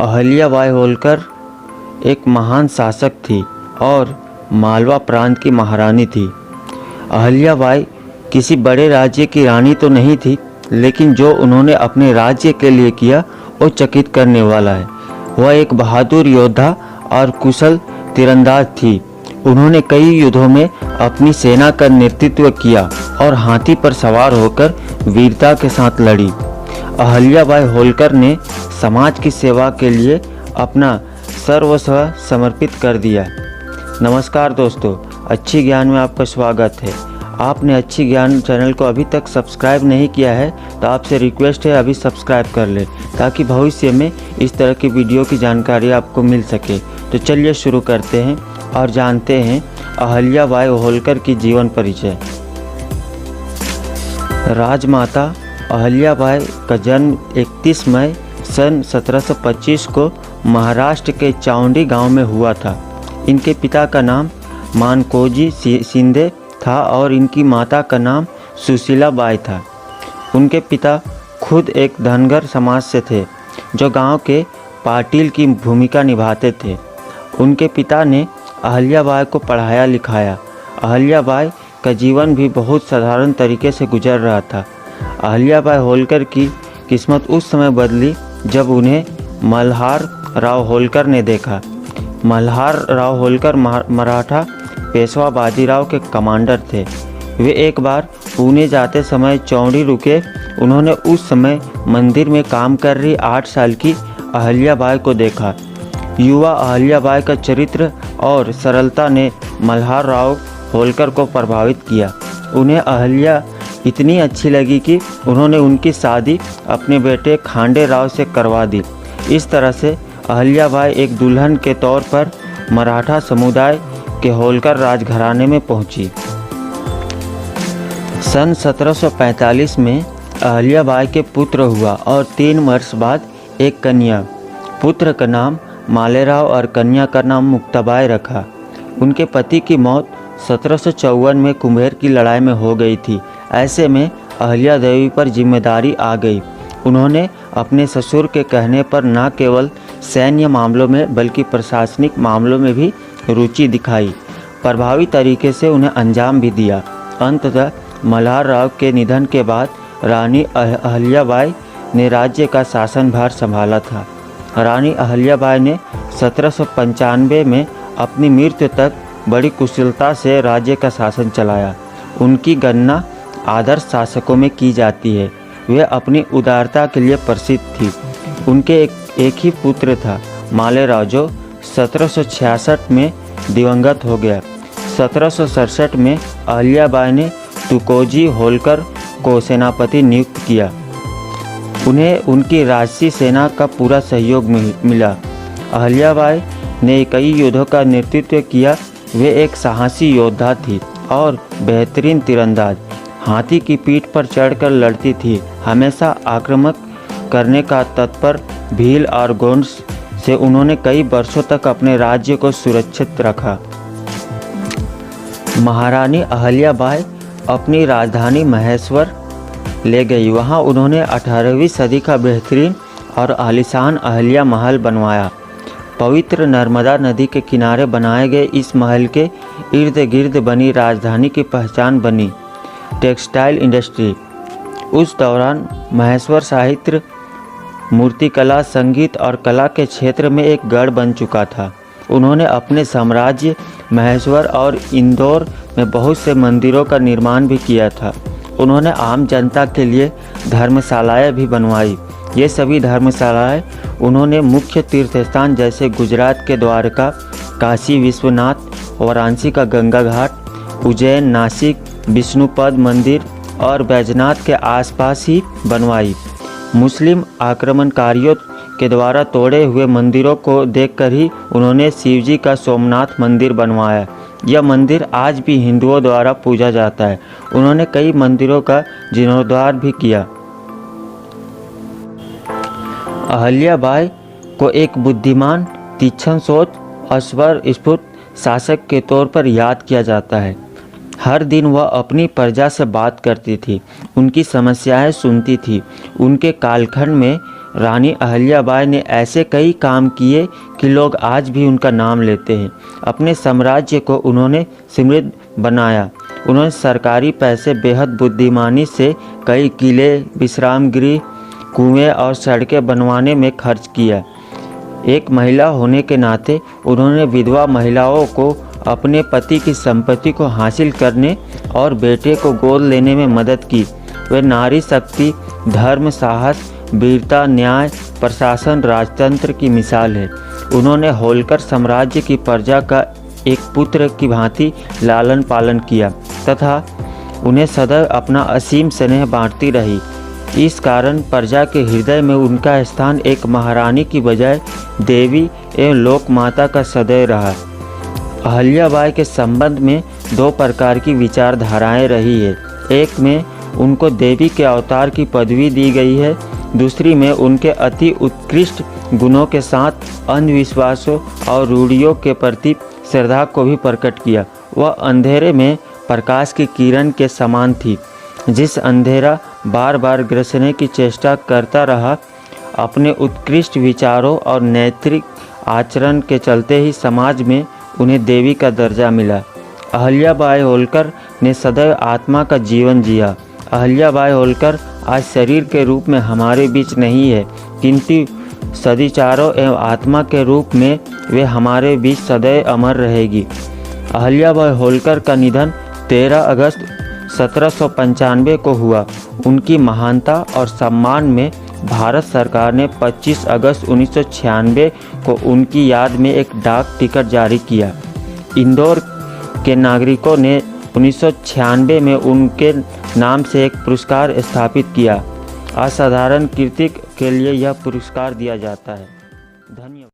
अहिल्या बाई होलकर एक महान शासक थी और मालवा प्रांत की महारानी थी। अहिल्या बाई किसी बड़े राज्य की रानी तो नहीं थी, लेकिन जो उन्होंने अपने राज्य के लिए किया वो चकित करने वाला है। वह एक बहादुर योद्धा और कुशल तीरंदाज थी। उन्होंने कई युद्धों में अपनी सेना का नेतृत्व किया और हाथी पर सवार होकर वीरता के साथ लड़ी। अहिल्या बाई होलकर ने समाज की सेवा के लिए अपना सर्वस्व समर्पित कर दिया। नमस्कार दोस्तों, अच्छी ज्ञान में आपका स्वागत है। आपने अच्छी ज्ञान चैनल को अभी तक सब्सक्राइब नहीं किया है तो आपसे रिक्वेस्ट है अभी सब्सक्राइब कर ले, ताकि भविष्य में इस तरह की वीडियो की जानकारी आपको मिल सके। तो चलिए शुरू करते हैं और जानते हैं अहिल्या बाई होलकर की जीवन परिचय। राजमाता अहिल्या बाई का जन्म 31 मई सन 1725 को महाराष्ट्र के चाउंडी गांव में हुआ था। इनके पिता का नाम मानकोजी शिंदे था और इनकी माता का नाम सुशीला बाई था। उनके पिता खुद एक धनगर समाज से थे जो गांव के पाटिल की भूमिका निभाते थे। उनके पिता ने अहिल्या बाई को पढ़ाया लिखाया। अहिल्या बाई का जीवन भी बहुत साधारण तरीके से गुजर रहा था। अहिल्या बाई होलकर की किस्मत उस समय बदली जब उन्हें मल्हार राव होलकर ने देखा। मल्हार राव होलकर मराठा पेशवा बाजीराव के कमांडर थे। वे एक बार पुणे जाते समय चौड़ी रुके। उन्होंने उस समय मंदिर में काम कर रही 8 साल की अहिल्या बाई को देखा। युवा अहिल्या बाई का चरित्र और सरलता ने मल्हार राव होलकर को प्रभावित किया। उन्हें अहिल्या इतनी अच्छी लगी कि उन्होंने उनकी शादी अपने बेटे खांडे राव से करवा दी। इस तरह से अहिल्या बाई एक दुल्हन के तौर पर मराठा समुदाय के होलकर राजघराने में पहुंची। सन 1745 में अहिल्या बाई के पुत्र हुआ और 3 वर्ष बाद एक कन्या। पुत्र का नाम मालेराव और कन्या का नाम मुक्ताबाई रखा। उनके पति की मौत 1754 में कुम्हेर की लड़ाई में हो गई थी। ऐसे में अहिल्या देवी पर जिम्मेदारी आ गई। उन्होंने अपने ससुर के कहने पर न केवल सैन्य मामलों में बल्कि प्रशासनिक मामलों में भी रुचि दिखाई। प्रभावी तरीके से उन्हें अंजाम भी दिया। अंततः मल्हार राव के निधन के बाद रानी अहिल्या बाई ने राज्य का शासनभार संभाला था। रानी अहिल्या बाई ने 1795 में अपनी मृत्यु तक बड़ी कुशलता से राज्य का शासन चलाया। उनकी गणना आदर्श शासकों में की जाती है। वे अपनी उदारता के लिए प्रसिद्ध थी। उनके एक ही पुत्र था मालेराव, जो 1766 में दिवंगत हो गया। 1767 में अहिल्या बाई ने तुकोजी होलकर को सेनापति नियुक्त किया। उन्हें उनकी राजसी सेना का पूरा सहयोग मिला। अहिल्या बाई ने कई युद्धों का नेतृत्व किया। वे एक साहसी योद्धा थी और बेहतरीन तीरंदाज। हाथी की पीठ पर चढ़कर लड़ती थी। हमेशा आक्रामक करने का तत्पर भील और गोंड से उन्होंने कई वर्षों तक अपने राज्य को सुरक्षित रखा। महारानी अहिल्या बाई अपनी राजधानी महेश्वर ले गई। वहां उन्होंने 18वीं सदी का बेहतरीन और आलीशान अहिल्या महल बनवाया। पवित्र नर्मदा नदी के किनारे बनाए गए इस महल के इर्द गिर्द बनी राजधानी की पहचान बनी टेक्सटाइल इंडस्ट्री। उस दौरान महेश्वर साहित्य, मूर्तिकला, संगीत और कला के क्षेत्र में एक गढ़ बन चुका था। उन्होंने अपने साम्राज्य महेश्वर और इंदौर में बहुत से मंदिरों का निर्माण भी किया था। उन्होंने आम जनता के लिए धर्मशालाएं भी बनवाई। ये सभी धर्मशालाएं उन्होंने मुख्य तीर्थस्थान जैसे गुजरात के द्वारका, काशी विश्वनाथ, वाराणसी का गंगा घाट, उज्जैन, नासिक, विष्णुपद मंदिर और बैजनाथ के आसपास ही बनवाई। मुस्लिम आक्रमणकारियों के द्वारा तोड़े हुए मंदिरों को देखकर ही उन्होंने शिवजी का सोमनाथ मंदिर बनवाया। यह मंदिर आज भी हिंदुओं द्वारा पूजा जाता है। उन्होंने कई मंदिरों का जीर्णोद्धार भी किया। अहिल्या बाई को एक बुद्धिमान, तीक्ष्ण सोच और स्फूर्त शासक के तौर पर याद किया जाता है। हर दिन वह अपनी प्रजा से बात करती थी, उनकी समस्याएं सुनती थी। उनके कालखंड में रानी अहिल्याबाई ने ऐसे कई काम किए कि लोग आज भी उनका नाम लेते हैं। अपने साम्राज्य को उन्होंने समृद्ध बनाया। उन्होंने सरकारी पैसे बेहद बुद्धिमानी से कई किले, विश्राम गृह, कुएं और सड़कें बनवाने में खर्च किया। एक महिला होने के नाते उन्होंने विधवा महिलाओं को अपने पति की संपत्ति को हासिल करने और बेटे को गोद लेने में मदद की। वे नारी शक्ति, धर्म, साहस, वीरता, न्याय, प्रशासन, राजतंत्र की मिसाल है। उन्होंने होलकर साम्राज्य की प्रजा का एक पुत्र की भांति लालन पालन किया तथा उन्हें सदैव अपना असीम स्नेह बांटती रही। इस कारण प्रजा के हृदय में उनका स्थान एक महारानी की बजाय देवी एवं लोक माता का सदैव रहा। अहिल्याबाई के संबंध में दो प्रकार की विचारधाराएं रही है। एक में उनको देवी के अवतार की पदवी दी गई है, दूसरी में उनके अति उत्कृष्ट गुणों के साथ अंधविश्वासों और रूढ़ियों के प्रति श्रद्धा को भी प्रकट किया। वह अंधेरे में प्रकाश की किरण के समान थी। जिस अंधेरा बार बार ग्रसने की चेष्टा करता रहा, अपने उत्कृष्ट विचारों और नैतिक आचरण के चलते ही समाज में उन्हें देवी का दर्जा मिला। अहिल्याबाई होलकर ने सदैव आत्मा का जीवन जिया। अहिल्याबाई होलकर आज शरीर के रूप में हमारे बीच नहीं है, किंतु सदिचारों एवं आत्मा के रूप में वे हमारे बीच सदैव अमर रहेगी। अहिल्याबाई होलकर का निधन 13 अगस्त 1795 को हुआ। उनकी महानता और सम्मान में भारत सरकार ने 25 अगस्त 1996 को उनकी याद में एक डाक टिकट जारी किया। इंदौर के नागरिकों ने 1996 में उनके नाम से एक पुरस्कार स्थापित किया। असाधारण कृतित्व के लिए यह पुरस्कार दिया जाता है। धन्यवाद।